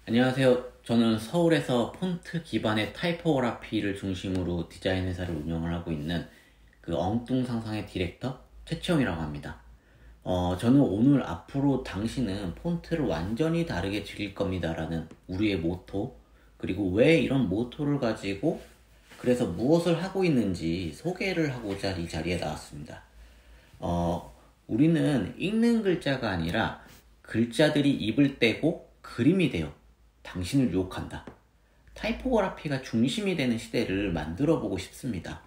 안녕하세요. 저는 서울에서 폰트 기반의 타이포그라피를 중심으로 디자인 회사를 운영을 하고 있는 그 엉뚱상상의 디렉터 최치영이라고 합니다. 저는 오늘 앞으로 당신은 폰트를 완전히 다르게 즐길 겁니다라는 우리의 모토, 그리고 왜 이런 모토를 가지고 그래서 무엇을 하고 있는지 소개를 하고자 이 자리에 나왔습니다. 우리는 읽는 글자가 아니라 글자들이 입을 떼고 그림이 되어 당신을 유혹한다. 타이포그라피가 중심이 되는 시대를 만들어 보고 싶습니다.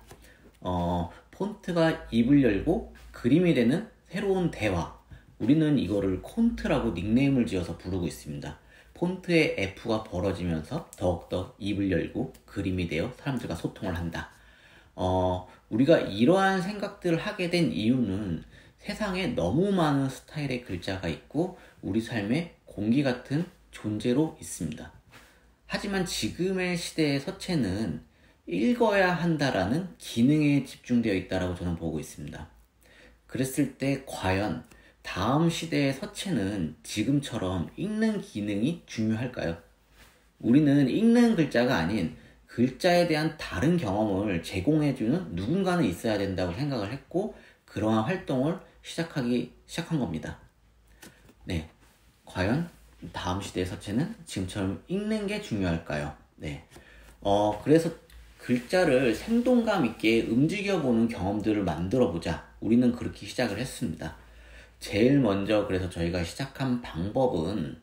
폰트가 입을 열고 그림이 되는 새로운 대화. 우리는 이거를 콘트라고 닉네임을 지어서 부르고 있습니다. 폰트의 F가 벌어지면서 더욱더 입을 열고 그림이 되어 사람들과 소통을 한다. 우리가 이러한 생각들을 하게 된 이유는 세상에 너무 많은 스타일의 글자가 있고 우리 삶에 공기 같은 존재로 있습니다. 하지만 지금의 시대의 서체는 읽어야 한다라는 기능에 집중되어 있다고 저는 보고 있습니다. 그랬을 때 과연 다음 시대의 서체는 지금처럼 읽는 기능이 중요할까요? 우리는 읽는 글자가 아닌 글자에 대한 다른 경험을 제공해주는 누군가는 있어야 된다고 생각을 했고 그러한 활동을 시작한 겁니다. 네, 과연 다음 시대의 서체는 지금처럼 읽는 게 중요할까요? 네. 그래서 글자를 생동감 있게 움직여보는 경험들을 만들어보자. 우리는 그렇게 시작을 했습니다. 제일 먼저 그래서 저희가 시작한 방법은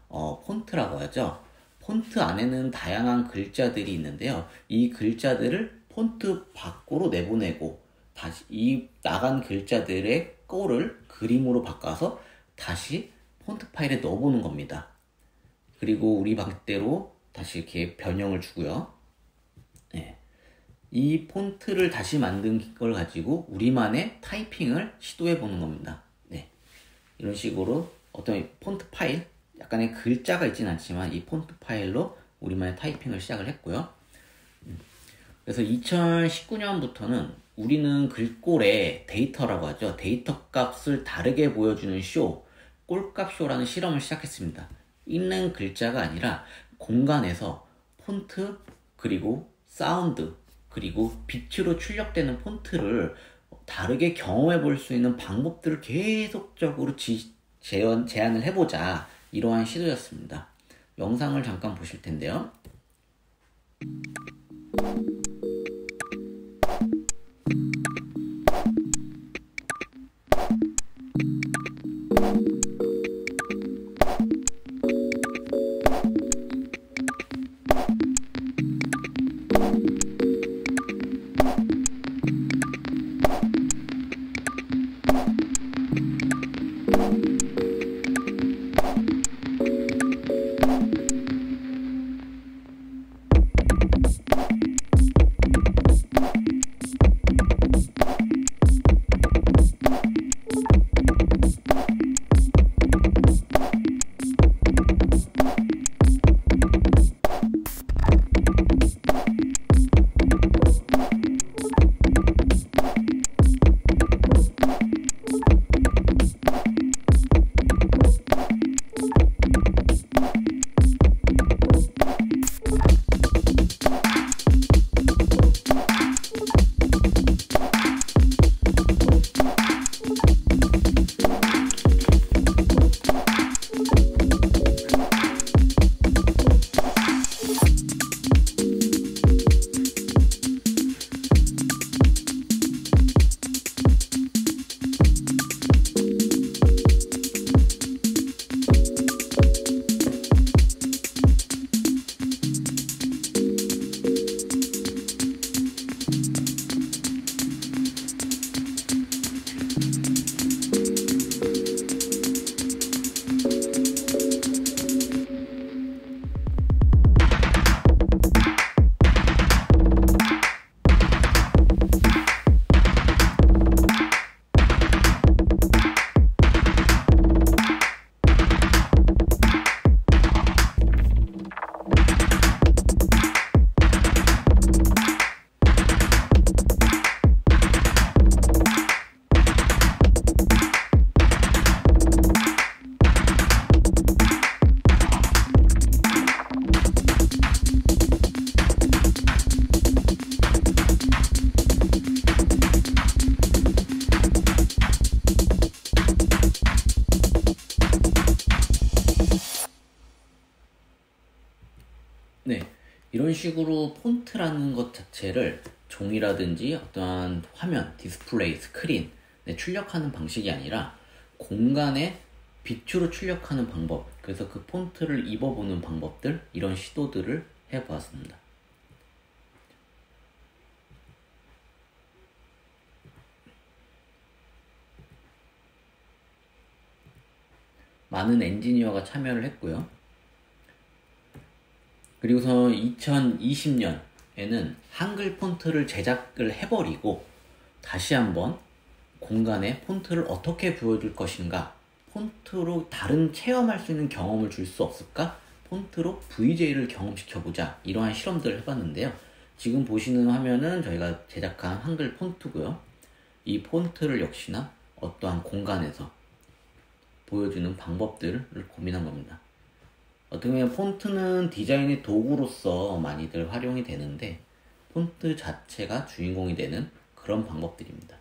폰트라고 하죠. 폰트 안에는 다양한 글자들이 있는데요. 이 글자들을 폰트 밖으로 내보내고 다시 이 나간 글자들의 꼴을 그림으로 바꿔서 다시 폰트 파일에 넣어보는 겁니다. 그리고 우리 방식대로 다시 이렇게 변형을 주고요. 네. 이 폰트를 다시 만든 걸 가지고 우리만의 타이핑을 시도해보는 겁니다. 네. 이런 식으로 어떤 폰트 파일, 약간의 글자가 있진 않지만 이 폰트 파일로 우리만의 타이핑을 시작을 했고요. 그래서 2019년부터는 우리는 글꼴에 데이터라고 하죠. 데이터 값을 다르게 보여주는 쇼, 꼴값쇼라는 실험을 시작했습니다. 읽는 글자가 아니라 공간에서 폰트, 그리고 사운드, 그리고 빛으로 출력되는 폰트를 다르게 경험해 볼 수 있는 방법들을 계속적으로 제안을 해보자. 이러한 시도였습니다. 영상을 잠깐 보실 텐데요. 이런 식으로 폰트라는 것 자체를 종이라든지 어떠한 화면, 디스플레이, 스크린에 출력하는 방식이 아니라 공간에 빛으로 출력하는 방법, 그래서 그 폰트를 입어보는 방법들, 이런 시도들을 해보았습니다. 많은 엔지니어가 참여를 했고요. 그리고서 2020년에는 한글 폰트를 제작을 해버리고 다시 한번 공간에 폰트를 어떻게 보여줄 것인가, 폰트로 다른 체험할 수 있는 경험을 줄 수 없을까, 폰트로 VJ를 경험시켜보자, 이러한 실험들을 해봤는데요. 지금 보시는 화면은 저희가 제작한 한글 폰트고요. 이 폰트를 역시나 어떠한 공간에서 보여주는 방법들을 고민한 겁니다. 어떻게 보면 폰트는 디자인의 도구로서 많이들 활용이 되는데 폰트 자체가 주인공이 되는 그런 방법들입니다.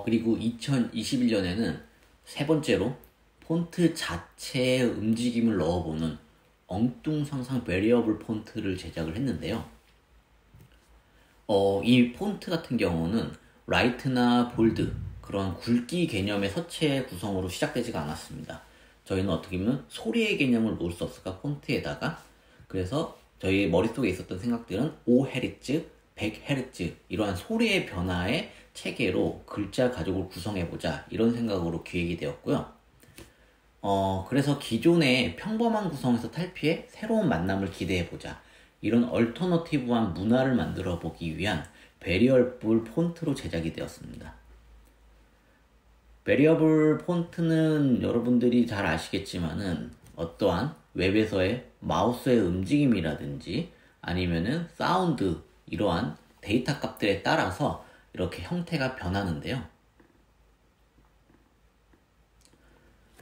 그리고 2021년에는 세 번째로 폰트 자체의 움직임을 넣어보는 엉뚱상상 베리어블 폰트를 제작을 했는데요. 이 폰트 같은 경우는 라이트나 볼드, 그런 굵기 개념의 서체 구성으로 시작되지가 않았습니다. 저희는 어떻게 보면 소리의 개념을 놓을 수 없을까, 폰트에다가. 그래서 저희 머릿속에 있었던 생각들은 5Hz, 100Hz 이러한 소리의 변화의 체계로 글자 가족을 구성해보자, 이런 생각으로 기획이 되었고요. 그래서 기존의 평범한 구성에서 탈피해 새로운 만남을 기대해보자, 이런 얼터너티브한 문화를 만들어 보기 위한 베리어블 폰트로 제작이 되었습니다. 베리어블 폰트는 여러분들이 잘 아시겠지만은 어떠한 웹에서의 마우스의 움직임이라든지 아니면은 사운드, 이러한 데이터 값들에 따라서 이렇게 형태가 변하는데요.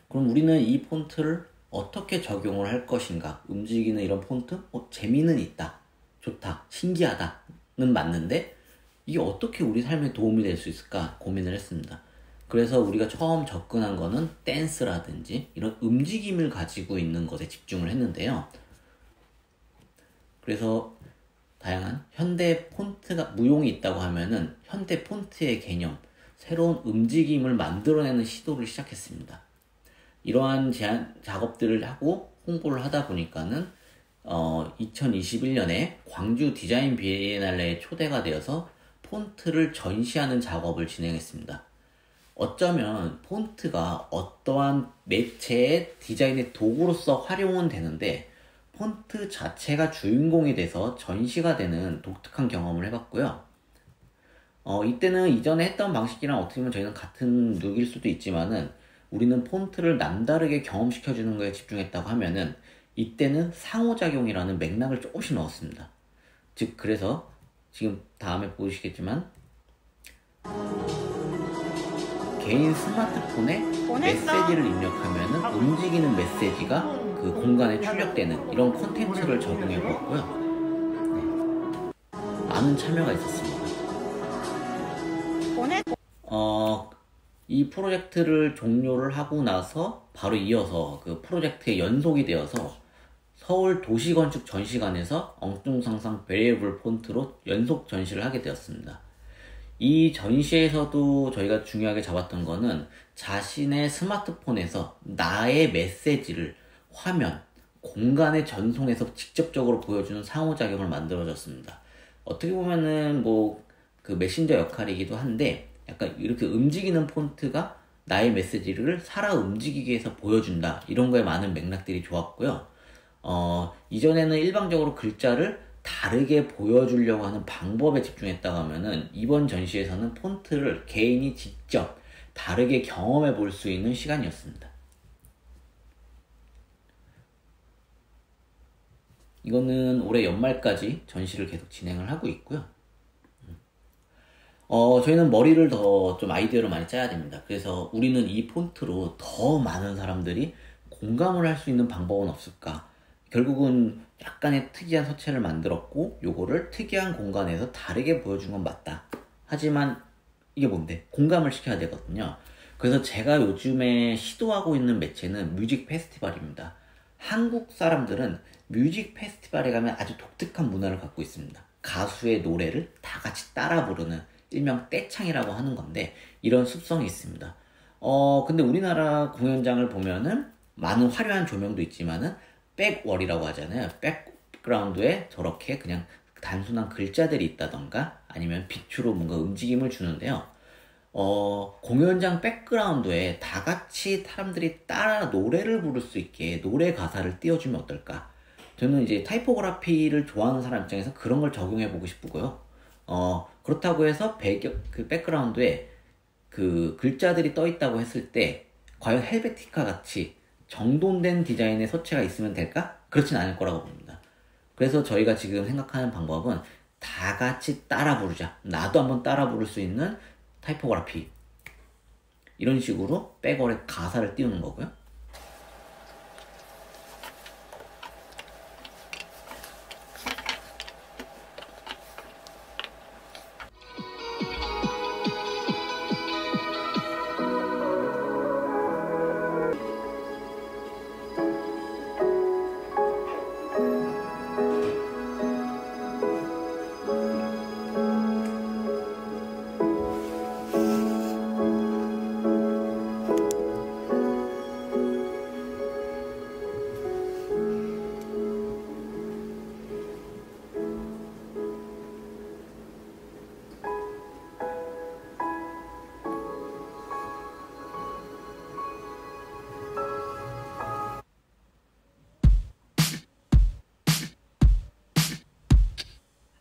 그럼 우리는 이 폰트를 어떻게 적용을 할 것인가? 움직이는 이런 폰트? 재미는 있다, 좋다, 신기하다는 맞는데 이게 어떻게 우리 삶에 도움이 될 수 있을까 고민을 했습니다. 그래서 우리가 처음 접근한 거는 댄스라든지 이런 움직임을 가지고 있는 것에 집중을 했는데요. 그래서 다양한 현대 폰트가 무용이 있다고 하면은 현대 폰트의 개념, 새로운 움직임을 만들어내는 시도를 시작했습니다. 이러한 작업들을 하고 홍보를 하다 보니까는 2021년에 광주 디자인 비엔날레에 초대가 되어서 폰트를 전시하는 작업을 진행했습니다. 어쩌면 폰트가 어떠한 매체의 디자인의 도구로서 활용은 되는데 폰트 자체가 주인공이 돼서 전시가 되는 독특한 경험을 해봤고요. 이때는 이전에 했던 방식이랑 어떻게 보면 저희는 같은 룩일 수도 있지만은 우리는 폰트를 남다르게 경험시켜주는 거에 집중했다고 하면은 이때는 상호작용이라는 맥락을 조금씩 넣었습니다. 즉, 그래서 지금 다음에 보시겠지만 개인 스마트폰에 메시지를 입력하면은 움직이는 메시지가 그 공간에 출력되는 이런 콘텐츠를 적용해 보았고요. 많은 참여가 있었습니다. 이 프로젝트를 종료를 하고 나서 바로 이어서 그 프로젝트에 연속이 되어서 서울 도시건축 전시관에서 엉뚱상상 베리어블 폰트로 연속 전시를 하게 되었습니다. 이 전시에서도 저희가 중요하게 잡았던 거는 자신의 스마트폰에서 나의 메시지를 화면, 공간에 전송해서 직접적으로 보여주는 상호작용을 만들어줬습니다. 어떻게 보면은 뭐 그 메신저 역할이기도 한데 약간 이렇게 움직이는 폰트가 나의 메시지를 살아 움직이게 해서 보여준다. 이런 거에 많은 맥락들이 좋았고요. 이전에는 일방적으로 글자를 다르게 보여주려고 하는 방법에 집중했다고 하면은 이번 전시에서는 폰트를 개인이 직접 다르게 경험해 볼 수 있는 시간이었습니다. 이거는 올해 연말까지 전시를 계속 진행을 하고 있고요. 저희는 머리를 더 좀 아이디어를 많이 짜야 됩니다. 그래서 우리는 이 폰트로 더 많은 사람들이 공감을 할 수 있는 방법은 없을까? 결국은 약간의 특이한 서체를 만들었고 요거를 특이한 공간에서 다르게 보여준 건 맞다. 하지만 이게 뭔데? 공감을 시켜야 되거든요. 그래서 제가 요즘에 시도하고 있는 매체는 뮤직 페스티벌입니다. 한국 사람들은 뮤직 페스티벌에 가면 아주 독특한 문화를 갖고 있습니다. 가수의 노래를 다 같이 따라 부르는 일명 떼창이라고 하는 건데 이런 습성이 있습니다. 근데 우리나라 공연장을 보면은 많은 화려한 조명도 있지만은 백월이라고 하잖아요. 백그라운드에 저렇게 그냥 단순한 글자들이 있다던가 아니면 빛으로 뭔가 움직임을 주는데요. 공연장 백그라운드에 다 같이 사람들이 따라 노래를 부를 수 있게 노래 가사를 띄워주면 어떨까? 저는 이제 타이포그라피를 좋아하는 사람 입장에서 그런 걸 적용해 보고 싶고요. 그렇다고 해서 그 백그라운드에 그 글자들이 떠 있다고 했을 때 과연 헬베티카 같이 정돈된 디자인의 서체가 있으면 될까? 그렇진 않을 거라고 봅니다. 그래서 저희가 지금 생각하는 방법은 다 같이 따라 부르자. 나도 한번 따라 부를 수 있는 타이포그라피. 이런 식으로 백월에 가사를 띄우는 거고요.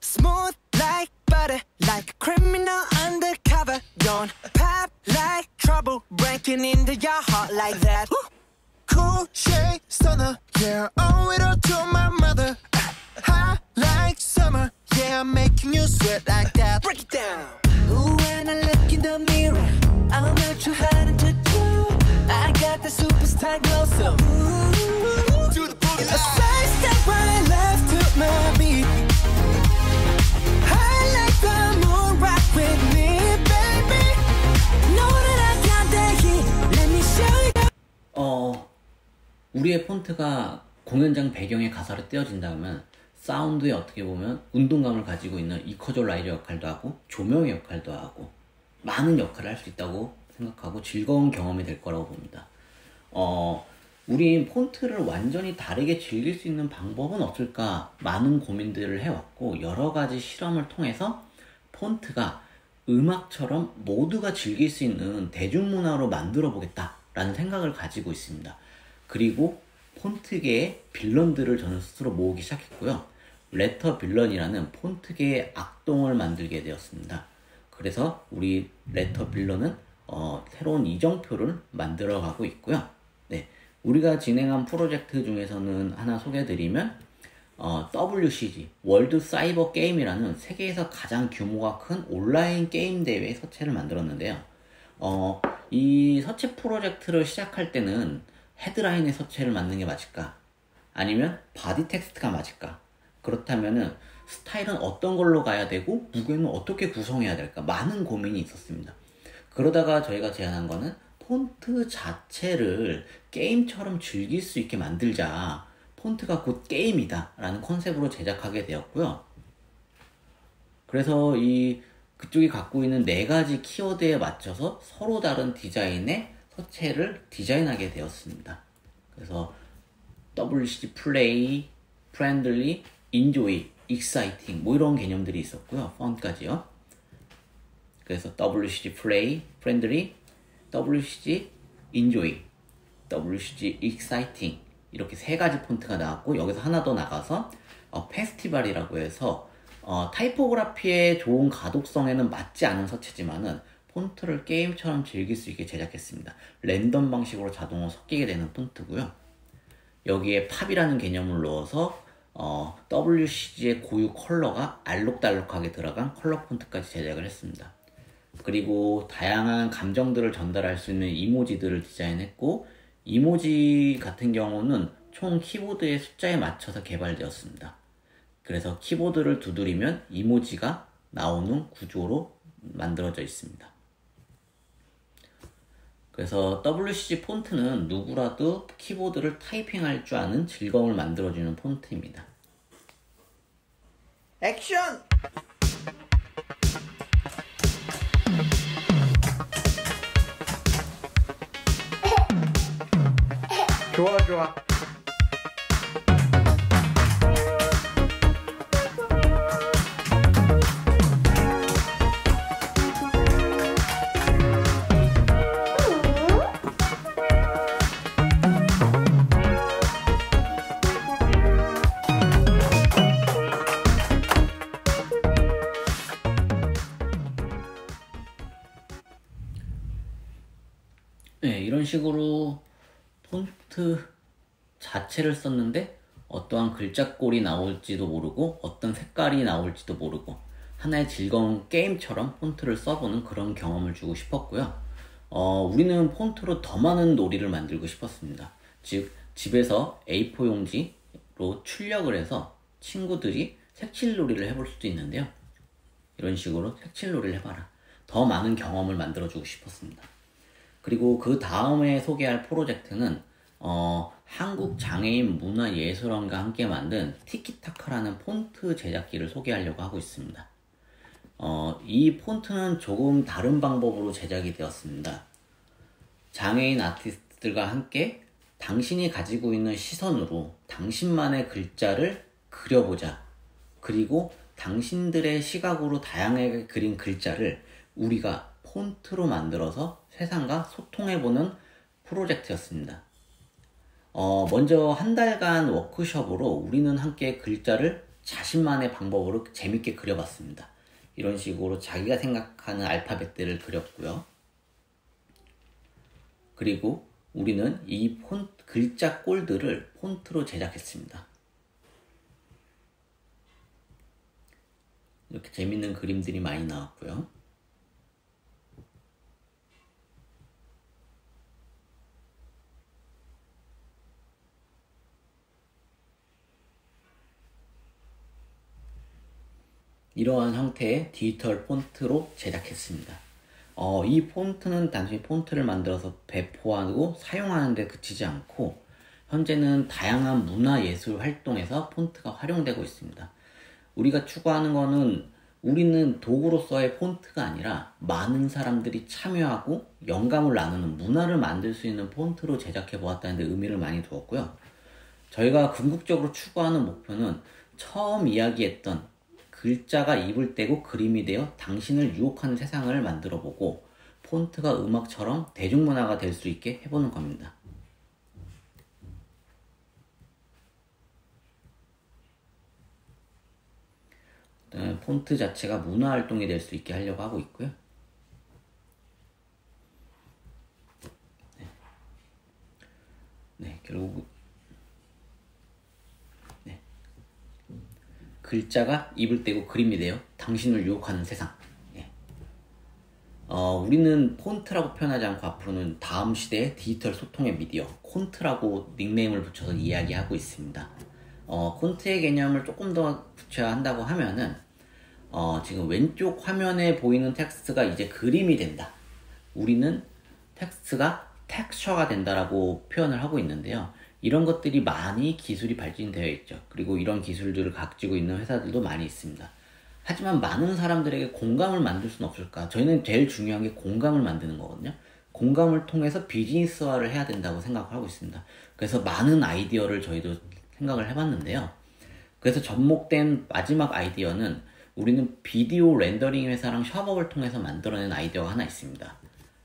Smooth like butter, like a criminal undercover. Don't pop like trouble, breaking into your heart like that. Cool shade stunner, yeah, owe it all to my mother. Hot like summer, yeah, I'm making you sweat like that. Break it down. Ooh, when I look in the mirror, I'm not too hard to do. I got the superstar glow, so ooh, do the boogie. A side step right left to my beat. I like the moon rock with me, baby. Know that I got that heat. Let me show you. 우리의 폰트가 공연장 배경에 가사로 띄워진다면 사운드에 어떻게 보면 운동감을 가지고 있는 이퀄라이저 역할도 하고 조명의 역할도 하고 많은 역할을 할 수 있다고 생각하고 즐거운 경험이 될 거라고 봅니다. 우리 폰트를 완전히 다르게 즐길 수 있는 방법은 없을까 많은 고민들을 해왔고 여러 가지 실험을 통해서 폰트가 음악처럼 모두가 즐길 수 있는 대중문화로 만들어 보겠다라는 생각을 가지고 있습니다. 그리고 폰트계의 빌런들을 저는 스스로 모으기 시작했고요. 레터 빌런이라는 폰트계의 악동을 만들게 되었습니다. 그래서 우리 레터 빌런은 새로운 이정표를 만들어가고 있고요. 네, 우리가 진행한 프로젝트 중에서는 하나 소개해드리면 WCG, 월드 사이버 게임이라는 세계에서 가장 규모가 큰 온라인 게임 대회 서체를 만들었는데요. 이 서체 프로젝트를 시작할 때는 헤드라인의 서체를 만드는 게 맞을까? 아니면 바디 텍스트가 맞을까? 그렇다면은 스타일은 어떤 걸로 가야 되고 무게는 어떻게 구성해야 될까? 많은 고민이 있었습니다. 그러다가 저희가 제안한 거는 폰트 자체를 게임처럼 즐길 수 있게 만들자. 폰트가 곧 게임이다 라는 컨셉으로 제작하게 되었고요. 그래서 그쪽이 갖고 있는 4가지 키워드에 맞춰서 서로 다른 디자인의 서체를 디자인하게 되었습니다. 그래서 WCG 플레이, 프렌들리, 인조이, 익사이팅 뭐 이런 개념들이 있었고요. 펀트까지요. 그래서 WCG 플레이, 프렌들리, WCG 인조이, WCG 익사이팅 이렇게 3가지 폰트가 나왔고, 여기서 하나 더 나가서 페스티벌이라고 해서 타이포그라피의 좋은 가독성에는 맞지 않은 서체지만은 폰트를 게임처럼 즐길 수 있게 제작했습니다. 랜덤 방식으로 자동으로 섞이게 되는 폰트고요. 여기에 팝이라는 개념을 넣어서 WCG의 고유 컬러가 알록달록하게 들어간 컬러 폰트까지 제작을 했습니다. 그리고 다양한 감정들을 전달할 수 있는 이모지들을 디자인했고, 이모지 같은 경우는 총 키보드의 숫자에 맞춰서 개발되었습니다. 그래서 키보드를 두드리면 이모지가 나오는 구조로 만들어져 있습니다. 그래서 WCG 폰트는 누구라도 키보드를 타이핑할 줄 아는 즐거움을 만들어주는 폰트입니다. 액션! 좋아. 네, 이런 식으로 폰트 자체를 썼는데 어떠한 글자꼴이 나올지도 모르고 어떤 색깔이 나올지도 모르고 하나의 즐거운 게임처럼 폰트를 써보는 그런 경험을 주고 싶었고요. 우리는 폰트로 더 많은 놀이를 만들고 싶었습니다. 즉 집에서 A4 용지로 출력을 해서 친구들이 색칠 놀이를 해볼 수도 있는데요. 이런 식으로 색칠 놀이를 해봐라. 더 많은 경험을 만들어주고 싶었습니다. 그리고 그 다음에 소개할 프로젝트는 한국장애인문화예술원과 함께 만든 티키타카라는 폰트 제작기를 소개하려고 하고 있습니다. 이 폰트는 조금 다른 방법으로 제작이 되었습니다. 장애인 아티스트들과 함께 당신이 가지고 있는 시선으로 당신만의 글자를 그려보자. 그리고 당신들의 시각으로 다양하게 그린 글자를 우리가 폰트로 만들어서 세상과 소통해보는 프로젝트였습니다. 먼저 한 달간 워크숍으로 우리는 함께 글자를 자신만의 방법으로 재밌게 그려봤습니다. 이런 식으로 자기가 생각하는 알파벳들을 그렸고요. 그리고 우리는 이 글자 꼴들을 폰트로 제작했습니다. 이렇게 재밌는 그림들이 많이 나왔고요. 이러한 형태의 디지털 폰트로 제작했습니다. 이 폰트는 단순히 폰트를 만들어서 배포하고 사용하는 데 그치지 않고 현재는 다양한 문화예술 활동에서 폰트가 활용되고 있습니다. 우리가 추구하는 거는 우리는 도구로서의 폰트가 아니라 많은 사람들이 참여하고 영감을 나누는 문화를 만들 수 있는 폰트로 제작해 보았다는 데 의미를 많이 두었고요. 저희가 궁극적으로 추구하는 목표는 처음 이야기했던 글자가 입을 떼고 그림이 되어 당신을 유혹하는 세상을 만들어 보고 폰트가 음악처럼 대중문화가 될 수 있게 해보는 겁니다. 폰트 자체가 문화활동이 될 수 있게 하려고 하고 있고요. 결국 글자가 입을 떼고 그림이 되어 당신을 유혹하는 세상. 우리는 폰트라고 표현하지 않고 앞으로는 다음 시대의 디지털 소통의 미디어 콘트라고 닉네임을 붙여서 이야기하고 있습니다. 콘트의 개념을 조금 더 붙여야 한다고 하면은 지금 왼쪽 화면에 보이는 텍스트가 이제 그림이 된다. 우리는 텍스트가 텍스처가 된다라고 표현을 하고 있는데요. 이런 것들이 많이 기술이 발전되어 있죠. 그리고 이런 기술들을 가지고 있는 회사들도 많이 있습니다. 하지만 많은 사람들에게 공감을 만들 수는 없을까? 저희는 제일 중요한 게 공감을 만드는 거거든요. 공감을 통해서 비즈니스화를 해야 된다고 생각하고 있습니다. 그래서 많은 아이디어를 저희도 생각을 해봤는데요. 그래서 접목된 마지막 아이디어는 우리는 비디오 렌더링 회사랑 협업을 통해서 만들어낸 아이디어가 하나 있습니다.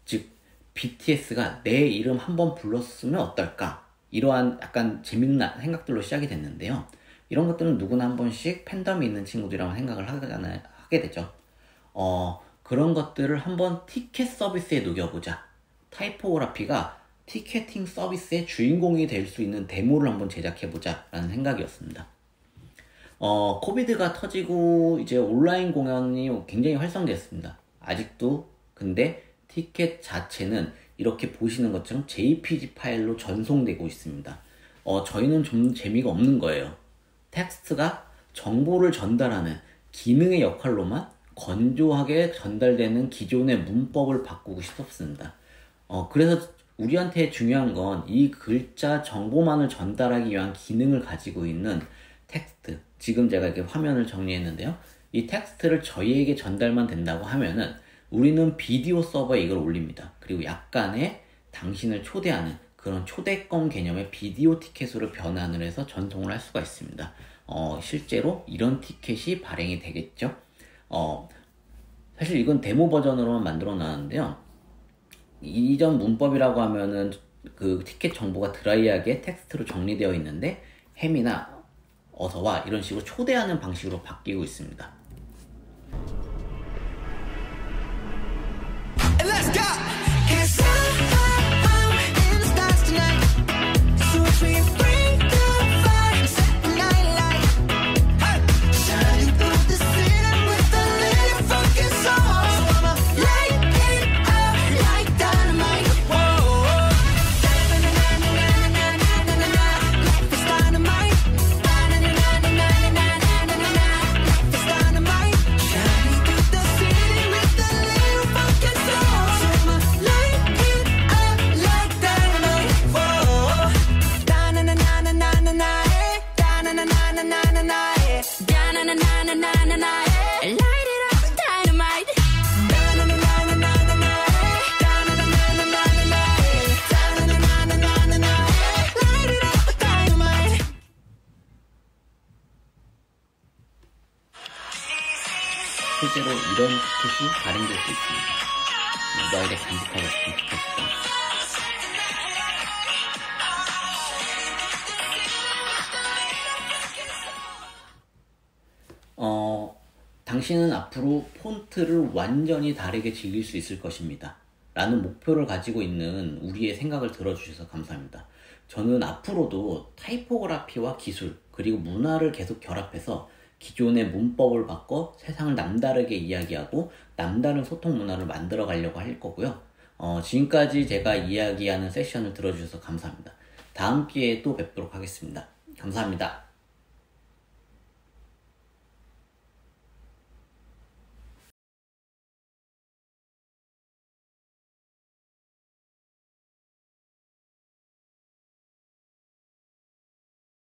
즉 BTS가 내 이름 한번 불렀으면 어떨까? 이러한 약간 재밌는 생각들로 시작이 됐는데요. 이런 것들은 누구나 한 번씩 팬덤이 있는 친구들이랑 생각을 하게 되죠. 그런 것들을 한번 티켓 서비스에 녹여보자. 타이포그라피가 티켓팅 서비스의 주인공이 될 수 있는 데모를 한번 제작해보자 라는 생각이었습니다. 코비드가 터지고 이제 온라인 공연이 굉장히 활성됐습니다. 아직도 근데 티켓 자체는 이렇게 보시는 것처럼 JPG 파일로 전송되고 있습니다. 저희는 좀 재미가 없는 거예요. 텍스트가 정보를 전달하는 기능의 역할로만 건조하게 전달되는 기존의 문법을 바꾸고 싶었습니다. 그래서 우리한테 중요한 건 이 글자 정보만을 전달하기 위한 기능을 가지고 있는 텍스트. 지금 제가 이렇게 화면을 정리했는데요. 이 텍스트를 저희에게 전달만 된다고 하면은 우리는 비디오 서버에 이걸 올립니다. 그리고 약간의 당신을 초대하는 그런 초대권 개념의 비디오 티켓으로 변환을 해서 전송을 할 수가 있습니다. 실제로 이런 티켓이 발행이 되겠죠. 사실 이건 데모 버전으로만 만들어 놨는데요. 이전 문법이라고 하면은 그 티켓 정보가 드라이하게 텍스트로 정리되어 있는데 햄이나 어서와 이런 식으로 초대하는 방식으로 바뀌고 있습니다. Let's go. Cause I'm in the stars tonight. So if we bring the fire, set the night light. Hey, shining through the city with a little fucking soul. So I'ma light it up like dynamite. Whoa, na na na na na na na na na na. Life is dynamite. Na na na na na na na na na na na. Life is dynamite. Shining through the city with a little fucking soul. 실제로 이런 티켓이 발행될 수 있습니다. 모바일에 간직하고 싶은 티켓이죠. 당신은 앞으로 폰트를 완전히 다르게 즐길 수 있을 것입니다. 라는 목표를 가지고 있는 우리의 생각을 들어주셔서 감사합니다. 저는 앞으로도 타이포그라피와 기술 그리고 문화를 계속 결합해서 기존의 문법을 바꿔 세상을 남다르게 이야기하고 남다른 소통 문화를 만들어 가려고 할 거고요. 지금까지 제가 이야기하는 세션을 들어주셔서 감사합니다. 다음 기회에 또 뵙도록 하겠습니다. 감사합니다.